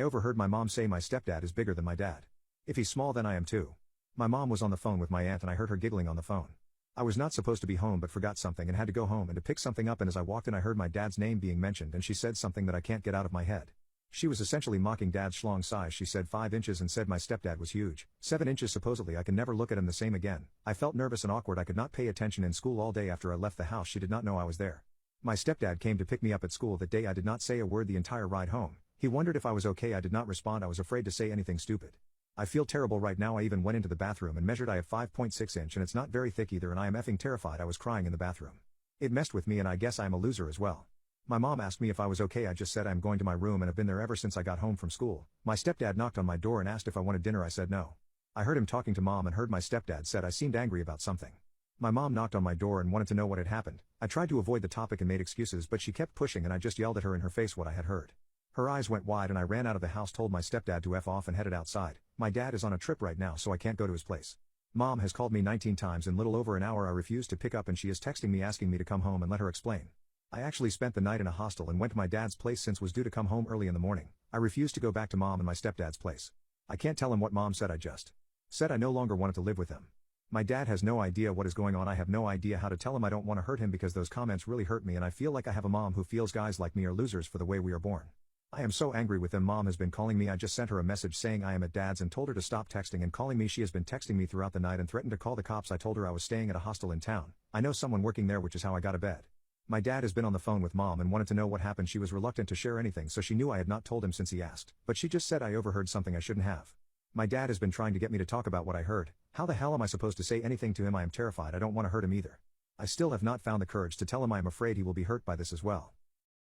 I overheard my mom say my stepdad is bigger than my dad. If he's small then I am too. My mom was on the phone with my aunt and I heard her giggling on the phone. I was not supposed to be home but forgot something and had to go home and to pick something up, and as I walked in I heard my dad's name being mentioned and she said something that I can't get out of my head. She was essentially mocking dad's schlong size. She said 5 inches and said my stepdad was huge. 7 inches supposedly. I can never look at him the same again. I felt nervous and awkward. I could not pay attention in school all day after I left the house. She did not know I was there. My stepdad came to pick me up at school that day. I did not say a word the entire ride home. He wondered if I was okay. I did not respond. I was afraid to say anything stupid. I feel terrible right now. I even went into the bathroom and measured. I have 5.6 inch and it's not very thick either, and I am effing terrified. I was crying in the bathroom. It messed with me and I guess I am a loser as well. My mom asked me if I was okay. I just said I'm going to my room and have been there ever since I got home from school. My stepdad knocked on my door and asked if I wanted dinner. I said no. I heard him talking to mom and heard my stepdad said I seemed angry about something. My mom knocked on my door and wanted to know what had happened. I tried to avoid the topic and made excuses, but she kept pushing and I just yelled at her in her face what I had heard. Her eyes went wide and I ran out of the house, told my stepdad to F off and headed outside. My dad is on a trip right now so I can't go to his place. Mom has called me 19 times in little over an hour. I refused to pick up and she is texting me asking me to come home and let her explain. I actually spent the night in a hostel and went to my dad's place since was due to come home early in the morning. I refused to go back to mom and my stepdad's place. I can't tell him what mom said. I just said I no longer wanted to live with him. My dad has no idea what is going on. I have no idea how to tell him I don't want to hurt him because those comments really hurt me and I feel like I have a mom who feels guys like me are losers for the way we are born. I am so angry with them. Mom has been calling me. I just sent her a message saying I am at dad's and told her to stop texting and calling me. She has been texting me throughout the night and threatened to call the cops. I told her I was staying at a hostel in town. I know someone working there, which is how I got a bed. My dad has been on the phone with mom and wanted to know what happened. She was reluctant to share anything so she knew I had not told him since he asked, but she just said I overheard something I shouldn't have. My dad has been trying to get me to talk about what I heard. How the hell am I supposed to say anything to him? I am terrified. I don't want to hurt him either. I still have not found the courage to tell him I am afraid he will be hurt by this as well.